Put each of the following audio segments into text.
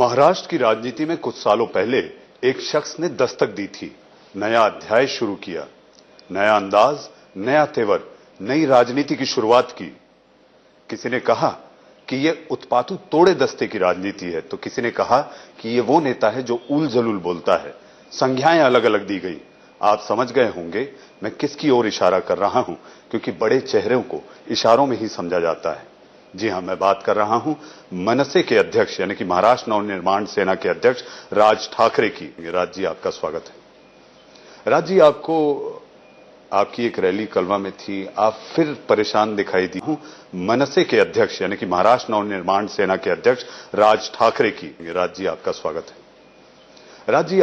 महाराष्ट्र की राजनीति में कुछ सालों पहले एक शख्स ने दस्तक दी थी। नया अध्याय शुरू किया, नया अंदाज, नया तेवर, नई राजनीति की शुरुआत की। किसी ने कहा कि यह उत्पातू तोड़े दस्ते की राजनीति है, तो किसी ने कहा कि यह वो नेता है जो उल जलूल बोलता है। संज्ञाएं अलग अलग दी गई। आप समझ गए होंगे मैं किसकी ओर इशारा कर रहा हूं, क्योंकि बड़े चेहरों को इशारों में ही समझा जाता है। जी हां, मैं बात कर रहा हूं मनसे के अध्यक्ष यानी कि महाराष्ट्र नवनिर्माण सेना के अध्यक्ष राज ठाकरे की। राज जी, आपका स्वागत है। राज जी, आपकी एक रैली कलवा में थी, आप फिर परेशान दिखाई दी। हूं मनसे के अध्यक्ष यानी कि महाराष्ट्र नवनिर्माण सेना के अध्यक्ष राज ठाकरे की। राज जी, आपका स्वागत है। राज जी,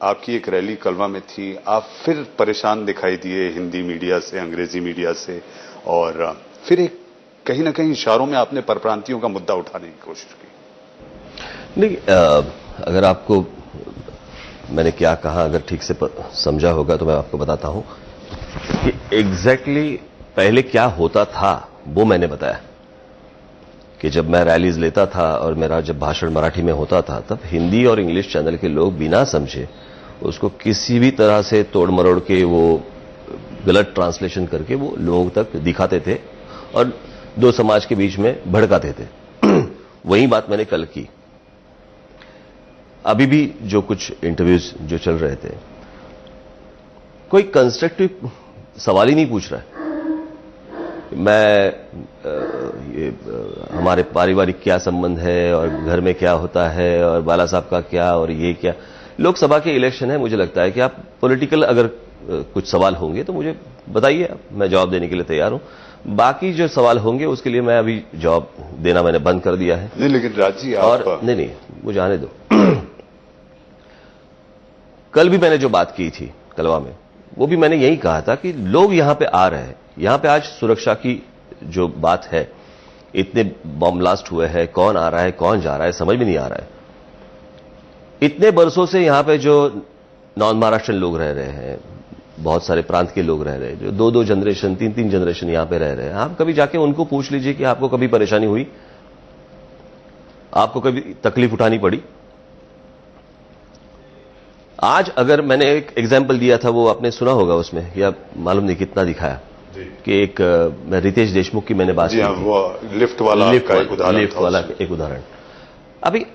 आपकी एक रैली कलवा में थी, आप फिर परेशान दिखाई दिए हिंदी मीडिया से, अंग्रेजी मीडिया से, और फिर एक कहीं ना कहीं इशारों में आपने परप्रांतियों का मुद्दा उठाने की कोशिश की। नहीं, अगर आपको मैंने क्या कहा अगर ठीक से समझा होगा तो मैं आपको बताता हूं कि एग्जैक्टली पहले क्या होता था वो मैंने बताया। कि जब मैं रैलीज लेता था और मेरा जब भाषण मराठी में होता था, तब हिंदी और इंग्लिश चैनल के लोग बिना समझे उसको किसी भी तरह से तोड़ मरोड़ के, वो गलत ट्रांसलेशन करके वो लोगों तक दिखाते थे और दो समाज के बीच में भड़काते थे। वही बात मैंने कल की। अभी भी जो कुछ इंटरव्यूज जो चल रहे थे, कोई कंस्ट्रक्टिव सवाल ही नहीं पूछ रहा है। हमारे पारिवारिक क्या संबंध है और घर में क्या होता है और बाला साहब का क्या और ये क्या। लोकसभा के इलेक्शन है, मुझे लगता है कि आप पॉलिटिकल अगर कुछ सवाल होंगे तो मुझे बताइए, मैं जवाब देने के लिए तैयार हूं। बाकी जो सवाल होंगे उसके लिए मैं अभी जवाब देना मैंने बंद कर दिया है। नहीं, लेकिन राज जी और नहीं, मुझे आने दो। कल भी मैंने जो बात की थी कलवा में, वो भी मैंने यही कहा था कि लोग यहां पे आ रहे हैं। यहां पे आज सुरक्षा की जो बात है, इतने बॉम्ब ब्लास्ट हुए हैं, कौन आ रहा है कौन जा रहा है समझ में नहीं आ रहा है। इतने बरसों से यहां पे जो नॉन महाराष्ट्रन लोग रह रहे हैं, बहुत सारे प्रांत के लोग रह रहे हैं, जो दो दो जनरेशन, तीन तीन जनरेशन यहां पे रह रहे हैं। आप कभी जाके उनको पूछ लीजिए कि आपको कभी परेशानी हुई, आपको कभी तकलीफ उठानी पड़ी। आज अगर मैंने एक एग्जाम्पल दिया था, वो आपने सुना होगा उसमें, या मालूम नहीं कितना दिखाया, कि एक रितेश देशमुख की मैंने बात की, वो लिफ्ट वाला एक उदाहरण। अभी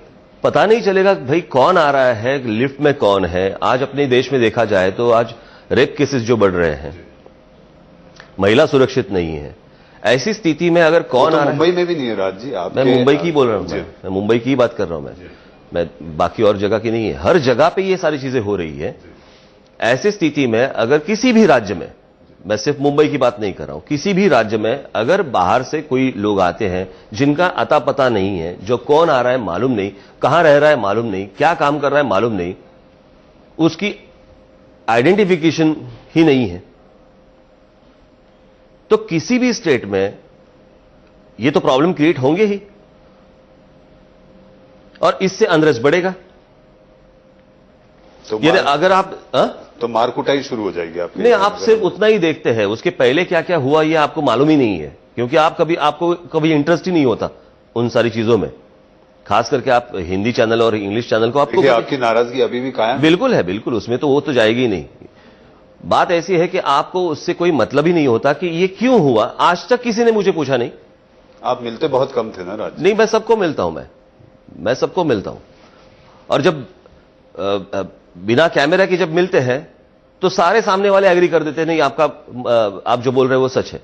पता नहीं चलेगा भाई कौन आ रहा है, लिफ्ट में कौन है। आज अपने देश में देखा जाए तो आज रेप केसेस जो बढ़ रहे हैं, महिला सुरक्षित नहीं है। ऐसी स्थिति में अगर कौन आ रहा है, मुंबई में भी नहीं है राज जी। मैं मुंबई की बोल रहा हूं, मैं मुंबई की बात कर रहा हूं, मैं बाकी और जगह की नहीं है। हर जगह पे ये सारी चीजें हो रही है। ऐसी स्थिति में अगर किसी भी राज्य में, मैं सिर्फ मुंबई की बात नहीं कर रहा हूं, किसी भी राज्य में अगर बाहर से कोई लोग आते हैं जिनका अता पता नहीं है, जो कौन आ रहा है मालूम नहीं, कहां रह रहा है मालूम नहीं, क्या काम कर रहा है मालूम नहीं, उसकी आइडेंटिफिकेशन ही नहीं है, तो किसी भी स्टेट में ये तो प्रॉब्लम क्रिएट होंगे ही, और इससे अनरेस्ट बढ़ेगा। तो यानी अगर आप तो मारकुटाई शुरू हो जाएगी आपकी। नहीं, आप सिर्फ उतना ही देखते हैं, उसके पहले क्या क्या हुआ ये आपको मालूम ही नहीं है, क्योंकि आपको कभी इंटरेस्ट ही नहीं होता उन सारी चीजों में। खास करके आप हिंदी चैनल और इंग्लिश चैनल को आपकी नाराजगी अभी भी कायम बिल्कुल है, बिल्कुल, उसमें तो वो तो जाएगी ही नहीं। बात ऐसी है कि आपको उससे कोई मतलब ही नहीं होता कि ये क्यों हुआ। आज तक किसी ने मुझे पूछा नहीं। आप मिलते बहुत कम थे ना राज? नहीं, मैं सबको मिलता हूं, मैं सबको मिलता हूं। और जब बिना कैमरा के जब मिलते हैं तो सारे सामने वाले एग्री कर देते हैं, नहीं आप जो बोल रहे हैं वो सच है।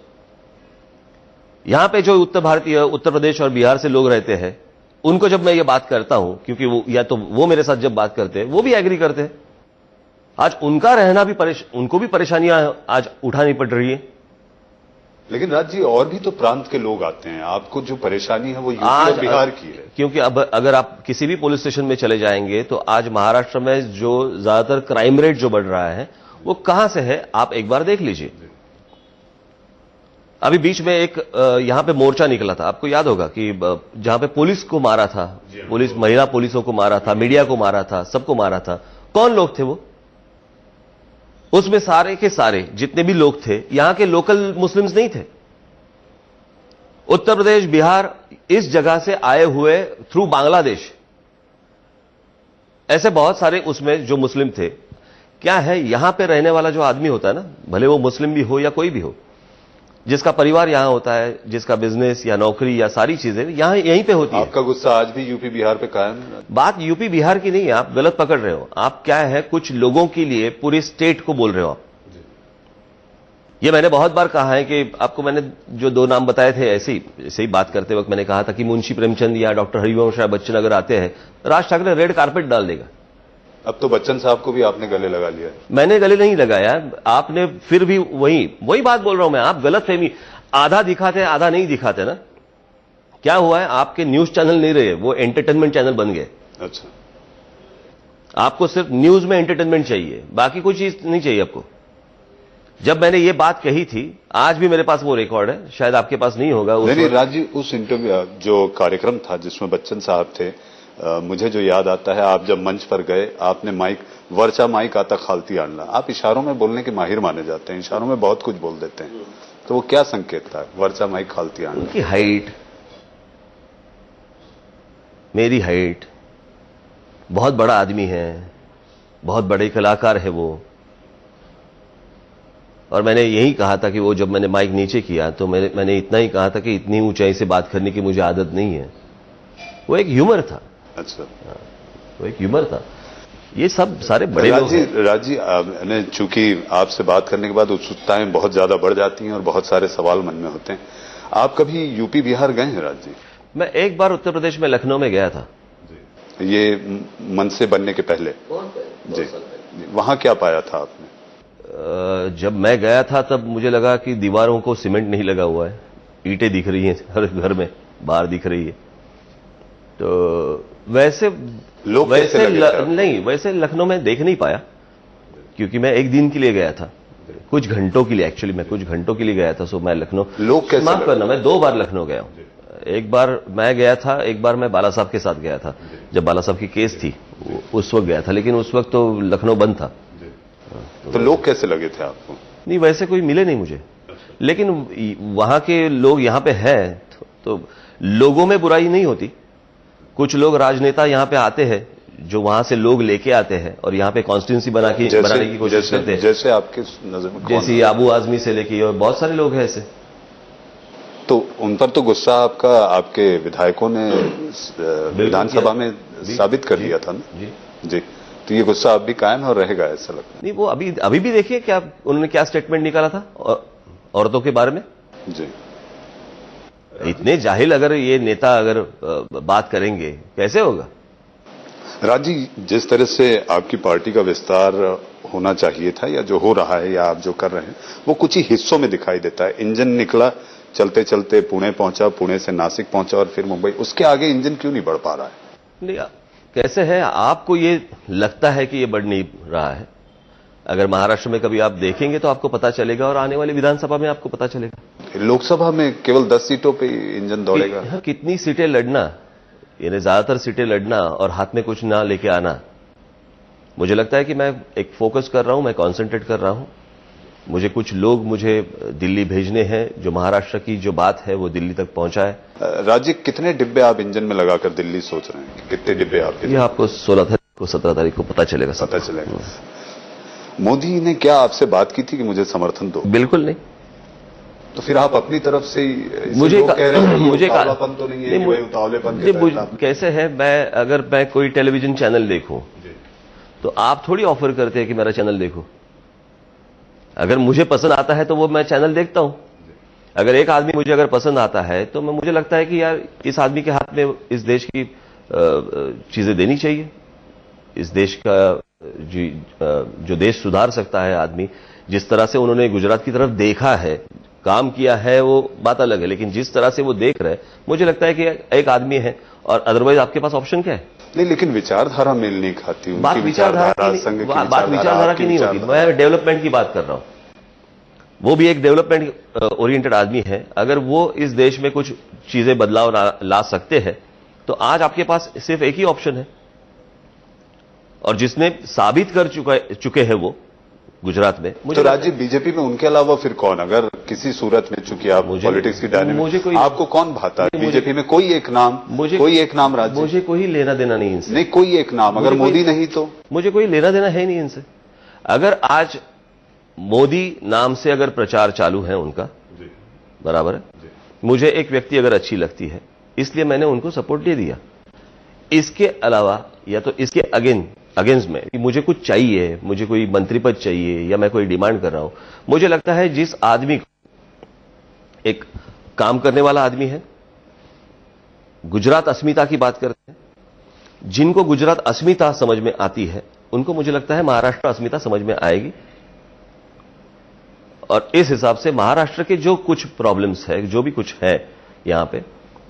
यहां पे जो उत्तर प्रदेश और बिहार से लोग रहते हैं, उनको जब मैं ये बात करता हूं, क्योंकि वो या तो वो मेरे साथ जब बात करते हैं वो भी एग्री करते हैं। आज उनका रहना भी उनको भी परेशानियां आज उठानी पड़ रही है। लेकिन राज जी, और भी तो प्रांत के लोग आते हैं, आपको जो परेशानी है वो यूपी और बिहार की है। क्योंकि अब अगर आप किसी भी पुलिस स्टेशन में चले जाएंगे तो आज महाराष्ट्र में जो ज्यादातर क्राइम रेट जो बढ़ रहा है वो कहां से है, आप एक बार देख लीजिए। अभी बीच में एक यहां पे मोर्चा निकला था, आपको याद होगा, कि जहां पे पुलिस को मारा था, महिला पुलिसों को मारा था, मीडिया को मारा था, सबको मारा था। कौन लोग थे वो? उसमें सारे के सारे जितने भी लोग थे, यहां के लोकल मुस्लिम्स नहीं थे। उत्तर प्रदेश, बिहार, इस जगह से आए हुए थ्रू बांग्लादेश, ऐसे बहुत सारे उसमें जो मुस्लिम थे। क्या है, यहां पे रहने वाला जो आदमी होता है ना, भले वो मुस्लिम भी हो या कोई भी हो, जिसका परिवार यहां होता है, जिसका बिजनेस या नौकरी या सारी चीजें यहीं पे होती है। आपका गुस्सा आज भी यूपी बिहार पे कायम है? बात यूपी बिहार की नहीं है, आप गलत पकड़ रहे हो। आप क्या है, कुछ लोगों के लिए पूरे स्टेट को बोल रहे हो आप। ये मैंने बहुत बार कहा है कि आपको मैंने जो दो नाम बताए थे, ऐसे ही बात करते वक्त मैंने कहा था कि मुंशी प्रेमचंद या डॉक्टर हरिवंश राय बच्चन अगर आते हैं, राज ठाकरे रेड कारपेट डाल देगा। अब तो बच्चन साहब को भी आपने गले लगा लिया है। मैंने गले नहीं लगाया, आपने फिर भी वही बात बोल रहा हूं मैं। आप गलत फहमी, आधा दिखाते आधा नहीं दिखाते ना। क्या हुआ है, आपके न्यूज चैनल नहीं रहे, वो एंटरटेनमेंट चैनल बन गए। अच्छा, आपको सिर्फ न्यूज में एंटरटेनमेंट चाहिए, बाकी कोई चीज नहीं चाहिए आपको। जब मैंने ये बात कही थी, आज भी मेरे पास वो रिकॉर्ड है, शायद आपके पास नहीं होगा। नहीं राजी, उस इंटरव्यू जो कार्यक्रम था जिसमें बच्चन साहब थे, मुझे जो याद आता है, आप जब मंच पर गए, आपने माइक, वर्चा माइक आता खालती आणला, आप इशारों में बोलने के माहिर माने जाते हैं, इशारों में बहुत कुछ बोल देते हैं, तो वो क्या संकेत था, वर्चा माइक खालती आणला? उनकी हाइट, मेरी हाइट, बहुत बड़ा आदमी है, बहुत बड़े कलाकार है वो। और मैंने यही कहा था कि वो जब मैंने माइक नीचे किया तो मैंने इतना ही कहा था कि इतनी ऊंचाई से बात करने की मुझे आदत नहीं है। वो एक ह्यूमर था। अच्छा, वो एक ह्यूमर था। ये सब सारे बड़े लोग हैं। राजी, मैंने चूंकि आपसे बात करने के बाद उत्सुकताएं बहुत ज्यादा बढ़ जाती हैं और बहुत सारे सवाल मन में होते हैं। आप कभी यूपी बिहार गए हैं राजी? मैं एक बार उत्तर प्रदेश में लखनऊ में गया था। ये मन से बनने के पहले? जी, वहां क्या पाया था आपने? जब मैं गया था तब मुझे लगा कि दीवारों को सीमेंट नहीं लगा हुआ है, ईंटें दिख रही हैं हर घर में, बाहर दिख रही है। तो वैसे लोग नहीं, वैसे लखनऊ में देख नहीं पाया, क्योंकि मैं एक दिन के लिए गया था, कुछ घंटों के लिए। एक्चुअली मैं कुछ घंटों के लिए गया था, सो मैं लखनऊ, लोग कैसे, माफ करना, मैं 2 बार लखनऊ गया हूं। एक बार मैं गया था, एक बार मैं बाला साहब के साथ गया था, जब बाला साहब की केस थी उस वक्त गया था, लेकिन उस वक्त तो लखनऊ बंद था। तो लोग कैसे लगे थे आपको? नहीं, वैसे कोई मिले नहीं मुझे, लेकिन वहां के लोग यहां पे हैं तो लोगों में बुराई नहीं होती। कुछ लोग राजनेता यहां पे आते हैं जो वहां से लोग लेके आते हैं और यहां पे कॉन्स्टिट्यूंसी बनाने की कोशिश करते हैं। जैसे आपके नजर में जैसे आबू आजमी से लेके और बहुत सारे लोग हैं ऐसे। तो उन पर तो गुस्सा आपका आपके विधायकों ने विधानसभा में साबित कर दिया था ना? जी, तो ये गुस्सा अब भी कायम है और रहेगा, ऐसा लगता है? नहीं, वो अभी भी देखिए क्या उन्होंने क्या स्टेटमेंट निकाला था औरतों के बारे में। जी, इतने जाहिल अगर ये नेता अगर बात करेंगे, कैसे होगा? राजी, जिस तरह से आपकी पार्टी का विस्तार होना चाहिए था या जो हो रहा है या आप जो कर रहे हैं, वो कुछ ही हिस्सों में दिखाई देता है। इंजन निकला, चलते चलते पुणे पहुंचा, पुणे से नासिक पहुंचा और फिर मुंबई, उसके आगे इंजन क्यों नहीं बढ़ पा रहा है? नहीं, कैसे है, आपको ये लगता है कि ये बढ़ नहीं रहा है। अगर महाराष्ट्र में कभी आप देखेंगे तो आपको पता चलेगा, और आने वाली विधानसभा में आपको पता चलेगा। लोकसभा में केवल 10 सीटों पे इंजन दौड़ेगा। कितनी सीटें लड़ना, यानी ज्यादातर सीटें लड़ना और हाथ में कुछ ना लेके आना। मुझे लगता है कि मैं एक फोकस कर रहा हूं, मैं कॉन्सेंट्रेट कर रहा हूं। मुझे कुछ लोग मुझे दिल्ली भेजने हैं, जो महाराष्ट्र की जो बात है वो दिल्ली तक पहुंचाए। राजीव, कितने डिब्बे आप इंजन में लगाकर दिल्ली सोच रहे हैं? कितने डिब्बे आपके? ये आपको 16 तारीख को 17 तारीख को पता चलेगा। पता चलेगा। मोदी ने क्या आपसे बात की थी कि मुझे समर्थन दो? बिल्कुल नहीं। तो फिर आप अपनी तरफ से मुझे कह रहे हैं मुझे उतावलापन तो नहीं है कि भाई उतावलेपन के तहत कैसे है, अगर मैं कोई टेलीविजन चैनल देखूं तो आप थोड़ी ऑफर करते हैं कि मेरा चैनल देखो। अगर मुझे पसंद आता है तो वो मैं चैनल देखता हूं। अगर एक आदमी मुझे अगर पसंद आता है तो मुझे लगता है कि यार इस आदमी के हाथ में इस देश की चीजें देनी चाहिए। इस देश का जो देश सुधार सकता है आदमी, जिस तरह से उन्होंने गुजरात की तरफ देखा है, काम किया है, वो बात अलग है, लेकिन जिस तरह से वो देख रहे हैं, मुझे लगता है कि एक आदमी है और अदरवाइज आपके पास ऑप्शन क्या है? नहीं, लेकिन विचारधारा मेल नहीं खाती। बात विचारधारा की नहीं होती। मैं डेवलपमेंट की बात कर रहा हूं। वो भी एक डेवलपमेंट ओरिएंटेड आदमी है। अगर वो इस देश में कुछ चीजें बदलाव ला सकते हैं तो आज आपके पास सिर्फ एक ही ऑप्शन है, और जिसने साबित कर चुके हैं गुजरात में। तो राज्य बीजेपी में उनके अलावा फिर कौन, अगर किसी सूरत में, चूंकि आप पॉलिटिक्स की डायनेमिक, आपको कौन भाता है बीजेपी में? कोई एक नाम राज्य, मुझे कोई लेना देना नहीं इनसे। नहीं, कोई एक नाम, अगर मोदी नहीं तो मुझे कोई लेना देना है नहीं इनसे। अगर आज मोदी नाम से अगर प्रचार चालू है उनका, बराबर है, मुझे एक व्यक्ति अगर अच्छी लगती है इसलिए मैंने उनको सपोर्ट दे दिया। इसके अलावा या तो इसके अगेंस्ट में कि मुझे कुछ चाहिए, मुझे कोई मंत्री पद चाहिए या मैं कोई डिमांड कर रहा हूं, मुझे लगता है जिस आदमी को, एक काम करने वाला आदमी है, गुजरात अस्मिता की बात करते हैं, जिनको गुजरात अस्मिता समझ में आती है उनको मुझे लगता है महाराष्ट्र अस्मिता समझ में आएगी। और इस हिसाब से महाराष्ट्र के जो कुछ प्रॉब्लम्स है, जो भी कुछ है यहां पे,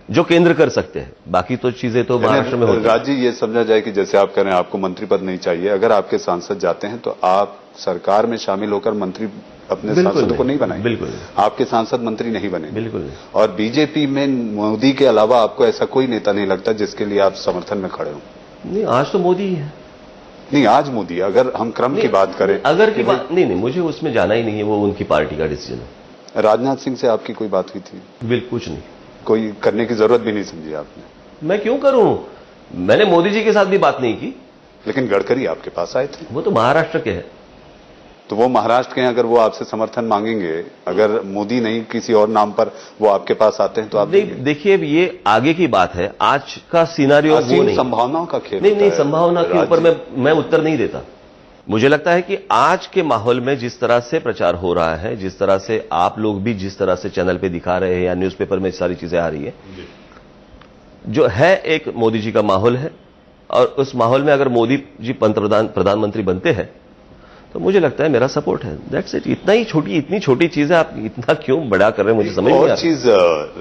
जो केंद्र कर सकते हैं, बाकी तो चीजें तो महाराष्ट्र में होती है। राज्य ये समझा जाए कि जैसे आप कह रहे हैं आपको मंत्री पद नहीं चाहिए, अगर आपके सांसद जाते हैं तो आप सरकार में शामिल होकर मंत्री अपने सांसदों को नहीं बनाएंगे? बिल्कुल नहीं। आपके सांसद मंत्री नहीं बनेंगे? बिल्कुल नहीं। और बीजेपी में मोदी के अलावा आपको ऐसा कोई नेता नहीं लगता जिसके लिए आप समर्थन में खड़े हो? नहीं, आज तो मोदी ही है। नहीं, आज मोदी, अगर हम क्रम की बात करें, अगर की बात नहीं, मुझे उसमें जाना ही नहीं है, वो उनकी पार्टी का डिसीजन है। राजनाथ सिंह से आपकी कोई बात हुई थी? बिल्कुल कुछ नहीं, कोई करने की जरूरत भी नहीं समझी आपने? मैं क्यों करूं? मैंने मोदी जी के साथ भी बात नहीं की। लेकिन गडकरी आपके पास आए थे। वो तो महाराष्ट्र के हैं। तो वो महाराष्ट्र के हैं, अगर वो आपसे समर्थन मांगेंगे, अगर मोदी नहीं किसी और नाम पर वो आपके पास आते हैं तो आप देखिए, ये आगे की बात है, आज का सिनारियो वो नहीं, संभावनाओं का खेल नहीं, संभावना के ऊपर मैं उत्तर नहीं देता। मुझे लगता है कि आज के माहौल में जिस तरह से प्रचार हो रहा है, जिस तरह से आप लोग भी जिस तरह से चैनल पे दिखा रहे हैं या न्यूज़पेपर में सारी चीजें आ रही है, जो है एक मोदी जी का माहौल है, और उस माहौल में अगर मोदी जी प्रधानमंत्री बनते हैं तो मुझे लगता है मेरा सपोर्ट है। That's it. इतनी छोटी चीज है, आप इतना क्यों बड़ा कर रहे हैं, मुझे समझ नहीं आ रहा। और चीज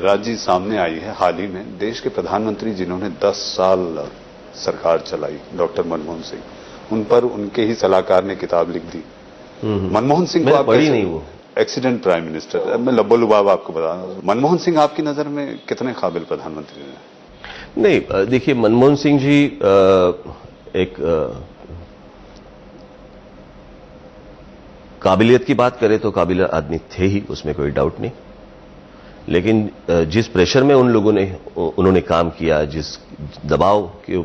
राज्य सामने आई है हाल ही में, देश के प्रधानमंत्री जिन्होंने 10 साल सरकार चलाई, डॉक्टर मनमोहन सिंह, उन पर उनके ही सलाहकार ने किताब लिख दी। मनमोहन सिंह को आप पढ़ी नहीं, वो एक्सीडेंट प्राइम मिनिस्टर, मैं लब्बो-लुबाब आपको बता रहा हूं। मनमोहन सिंह आपकी नजर में कितने काबिल प्रधानमंत्री हैं? नहीं, देखिए, मनमोहन सिंह जी एक काबिलियत की बात करें तो काबिल आदमी थे ही, उसमें कोई डाउट नहीं। लेकिन जिस प्रेशर में उन्होंने काम किया, जिस दबाव के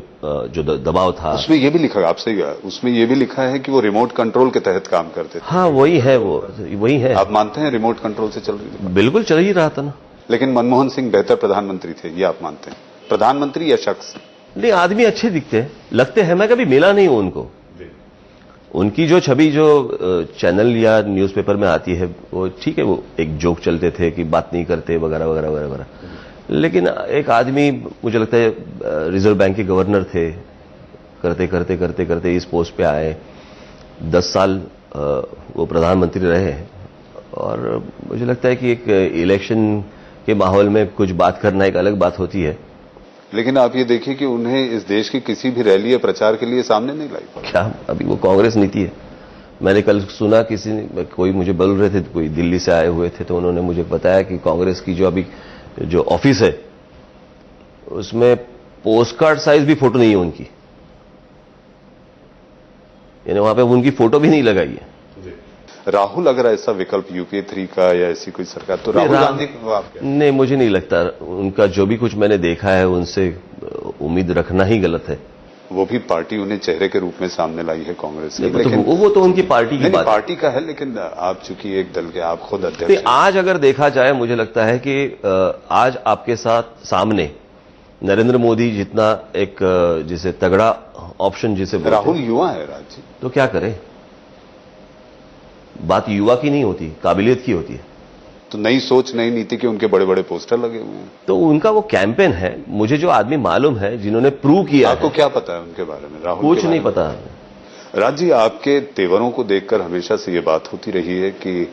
जो दबाव था, उसमें यह भी लिखा, आपसे उसमें यह भी लिखा है कि वो रिमोट कंट्रोल के तहत काम करते थे। हाँ, वही है। आप मानते हैं रिमोट कंट्रोल से चल रही थी? बिल्कुल चल ही रहा था ना। लेकिन मनमोहन सिंह बेहतर प्रधानमंत्री थे, ये आप मानते हैं? प्रधानमंत्री या शख्स? नहीं, आदमी अच्छे दिखते हैं, लगते हैं। मैं कभी मिला नहीं हूं उनको। उनकी जो छवि जो चैनल या न्यूज़पेपर में आती है, वो ठीक है, वो एक जोक चलते थे कि बात नहीं करते वगैरह वगैरह वगैरह। लेकिन एक आदमी, मुझे लगता है रिजर्व बैंक के गवर्नर थे, करते करते करते करते इस पोस्ट पे आए, 10 साल वो प्रधानमंत्री रहे। और मुझे लगता है कि एक इलेक्शन के माहौल में कुछ बात करना एक अलग बात होती है। लेकिन आप ये देखिए कि उन्हें इस देश की किसी भी रैली या प्रचार के लिए सामने नहीं लाई। क्या अभी वो कांग्रेस नीति है? मैंने कल सुना कोई मुझे बोल रहे थे, कोई दिल्ली से आए हुए थे, तो उन्होंने मुझे बताया कि कांग्रेस की जो ऑफिस है उसमें पोस्ट कार्ड साइज भी फोटो नहीं है उनकी, यानी वहां पे उनकी फोटो भी नहीं लगाई है। राहुल अगर ऐसा विकल्प यूपीए 3 का या ऐसी कोई सरकार, तो राहुल गांधी को आप क्या? नहीं, मुझे नहीं लगता। उनका जो भी कुछ मैंने देखा है, उनसे उम्मीद रखना ही गलत है। वो भी पार्टी उन्हें चेहरे के रूप में सामने लाई है कांग्रेस की। लेकिन वो तो उनकी पार्टी की बात है। पार्टी का है, लेकिन आप चूंकि एक दल के, आप खुद अध्यक्ष हैं। आज अगर देखा जाए, मुझे लगता है कि आज आपके सामने नरेंद्र मोदी जितना एक जिसे तगड़ा ऑप्शन जिसे राहुल युवा है राज्य, तो क्या करें? बात युवा की नहीं होती, काबिलियत की होती है। तो नई सोच, नई नीति के उनके बड़े बड़े पोस्टर लगे हुए हैं। तो उनका वो कैंपेन है। मुझे जो आदमी मालूम है, जिन्होंने प्रूव किया, आपको क्या पता है उनके बारे में? राहुल कुछ नहीं पता। राजी, आपके तेवरों को देखकर हमेशा से ये बात होती रही है कि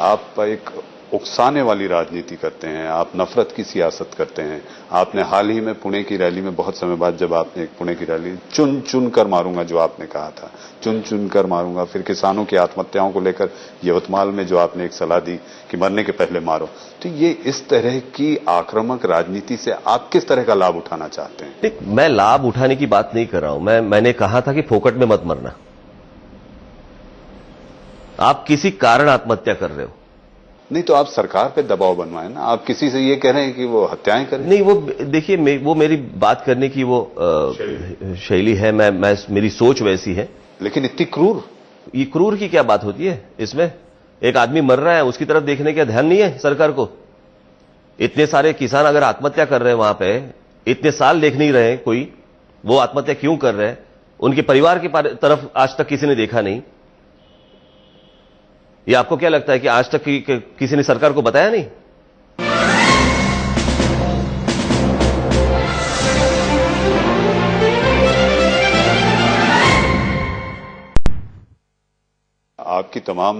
आप एक उकसाने वाली राजनीति करते हैं, आप नफरत की सियासत करते हैं। आपने हाल ही में पुणे की रैली में, बहुत समय बाद जब आपने एक पुणे की रैली, चुन चुन कर मारूंगा जो आपने कहा था, चुन चुन कर मारूंगा, फिर किसानों की आत्महत्याओं को लेकर यवतमाल में जो आपने एक सलाह दी कि मरने के पहले मारो, तो ये इस तरह की आक्रामक राजनीति से आप किस तरह का लाभ उठाना चाहते हैं? मैं लाभ उठाने की बात नहीं कर रहा हूं। मैंने कहा था कि फोकट में मत मरना। आप किसी कारण आत्महत्या कर रहे हो। नहीं तो आप सरकार पे दबाव बनवाएं ना, आप किसी से ये कह रहे हैं कि वो हत्याएं करें। नहीं, वो देखिए, वो मेरी बात करने की वो शैली है, मेरी सोच वैसी है। लेकिन इतनी क्रूर, ये क्रूर की क्या बात होती है इसमें? एक आदमी मर रहा है, उसकी तरफ देखने का ध्यान नहीं है सरकार को? इतने सारे किसान अगर आत्महत्या कर रहे हैं वहां पे, इतने साल देख नहीं रहे कोई वो आत्महत्या क्यों कर रहे हैं, उनके परिवार की तरफ आज तक किसी ने देखा नहीं। ये आपको क्या लगता है कि आज तक किसी ने सरकार को बताया नहीं? आपकी तमाम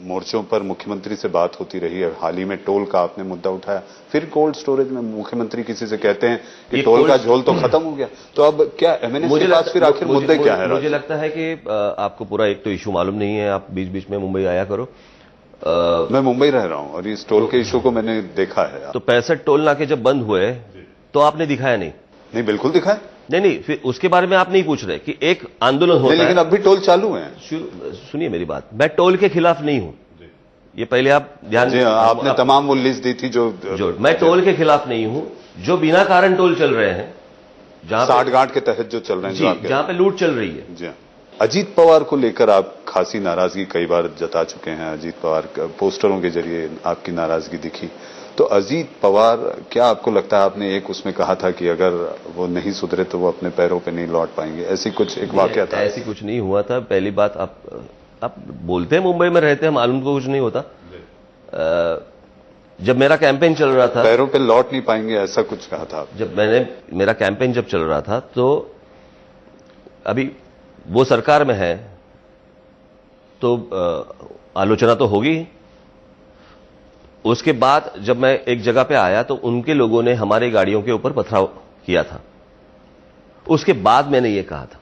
मोर्चों पर मुख्यमंत्री से बात होती रही है। हाल ही में टोल का आपने मुद्दा उठाया, फिर कोल्ड स्टोरेज में मुख्यमंत्री किसी से कहते हैं कि टोल का झोल तो खत्म हो गया। तो अब क्या एमएनएस के पास फिर आखिर मुद्दे क्या है? मुझे लगता है कि आपको पूरा एक तो इशू मालूम नहीं है। आप बीच बीच में मुंबई आया करो। मैं मुंबई रह रहा हूं और इस टोल के इशू को मैंने देखा है। तो 65 टोल नाके जब बंद हुए तो आपने दिखाया नहीं? नहीं, बिल्कुल दिखाया। नहीं, फिर उसके बारे में आप नहीं पूछ रहे कि एक आंदोलन होता है। लेकिन अब भी टोल चालू है। सुनिए मेरी बात, मैं टोल के खिलाफ नहीं हूं, ये पहले आप ध्यान जी। आपने तमाम वो लिस्ट दी थी जो मैं टोल के खिलाफ नहीं हूं। जो बिना कारण टोल चल रहे हैं, जहां साठगांठ के तहत जो चल रहे हैं, जहां पे लूट चल रही है। जी। अजीत पवार को लेकर आप खासी नाराजगी कई बार जता चुके हैं। अजीत पवार पोस्टरों के जरिए आपकी नाराजगी दिखी। तो अजीत पवार, क्या आपको लगता है, आपने एक उसमें कहा था कि अगर वो नहीं सुधरे तो वो अपने पैरों पे नहीं लौट पाएंगे, ऐसी कुछ एक वाकया था? ऐसी कुछ नहीं हुआ था। पहली बात, आप बोलते हैं मुंबई में रहते हैं, मालूम को कुछ नहीं होता। जब मेरा कैंपेन चल रहा था, पैरों पे लौट नहीं पाएंगे, ऐसा कुछ कहा था? जब मेरा कैंपेन जब चल रहा था, तो अभी वो सरकार में है तो आलोचना तो होगी। उसके बाद जब मैं एक जगह पे आया तो उनके लोगों ने हमारी गाड़ियों के ऊपर पथराव किया था। उसके बाद मैंने ये कहा था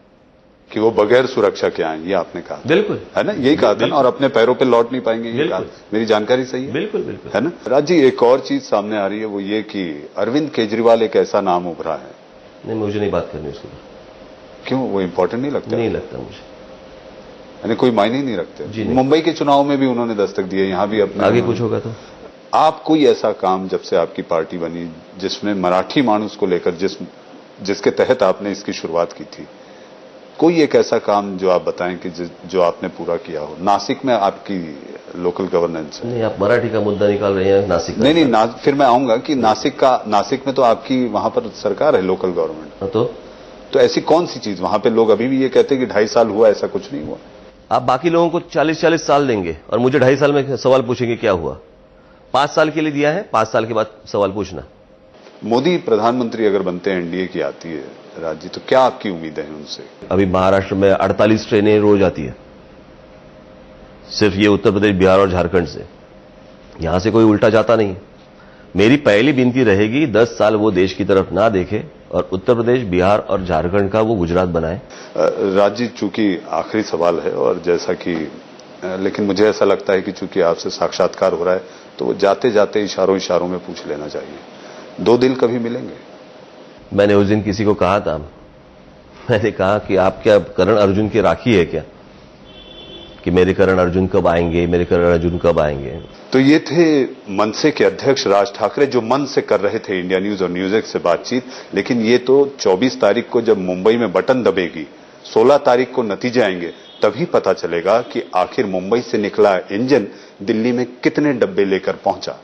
कि वो बगैर सुरक्षा के आए, ये आपने कहा? बिल्कुल, है ना, यही कहा था ना। और अपने पैरों पे लौट नहीं पाएंगे, ये कहा। मेरी जानकारी सही है? बिल्कुल बिल्कुल, है ना। राज जी, एक और चीज सामने आ रही है, वो ये कि अरविंद केजरीवाल एक ऐसा नाम उभरा है। नहीं, मुझे नहीं बात करनी उसके ऊपर। क्यों, वो इंपॉर्टेंट नहीं लगता? नहीं लगता मुझे, यानी कोई मायने नहीं रखते। मुंबई के चुनाव में भी उन्होंने दस्तक दी है, यहां भी अपने। आगे कुछ होगा तो आप कोई ऐसा काम, जब से आपकी पार्टी बनी, जिसमें मराठी मानुस को लेकर, जिसके तहत आपने इसकी शुरुआत की थी, कोई एक ऐसा काम जो आप बताएं कि जो आपने पूरा किया हो? नासिक में आपकी लोकल गवर्नेंस है। नहीं, आप मराठी का मुद्दा निकाल रहे हैं नासिक का। नहीं, फिर मैं आऊंगा कि नासिक में तो आपकी वहां पर सरकार है, लोकल गवर्नमेंट। तो ऐसी कौन सी चीज वहां पे लोग अभी भी ये कहते हैं कि 2.5 साल हुआ, ऐसा कुछ नहीं हुआ? आप बाकी लोगों को 40-40 साल देंगे और मुझे 2.5 साल में सवाल पूछेंगे क्या हुआ? 5 साल के लिए दिया है, 5 साल के बाद सवाल पूछना। मोदी प्रधानमंत्री अगर बनते हैं, एनडीए की आती है राज्य, तो क्या आपकी उम्मीदें हैं उनसे? अभी महाराष्ट्र में 48 ट्रेनें रोज आती है, सिर्फ ये उत्तर प्रदेश, बिहार और झारखंड से। यहां से कोई उल्टा जाता नहीं। मेरी पहली विनती रहेगी, 10 साल वो देश की तरफ ना देखे और उत्तर प्रदेश, बिहार और झारखंड का वो गुजरात बनाए। राज, चूंकि आखिरी सवाल है और जैसा कि, लेकिन मुझे ऐसा लगता है कि चूंकि आपसे साक्षात्कार हो रहा है, तो वो जाते जाते इशारों में पूछ लेना चाहिए, 2 दिल कभी मिलेंगे? मैंने उस दिन किसी को कहा था, मैंने कहा कि आप क्या करण अर्जुन की राखी है क्या, कि मेरे करण अर्जुन कब आएंगे, मेरे करण अर्जुन कब आएंगे? तो ये थे मनसे के अध्यक्ष राज ठाकरे, जो मन से कर रहे थे इंडिया न्यूज और न्यूज एक्स से बातचीत। लेकिन ये तो 24 तारीख को जब मुंबई में बटन दबेगी, 16 तारीख को नतीजे आएंगे, तभी पता चलेगा कि आखिर मुंबई से निकला इंजन दिल्ली में कितने डब्बे लेकर पहुंचा।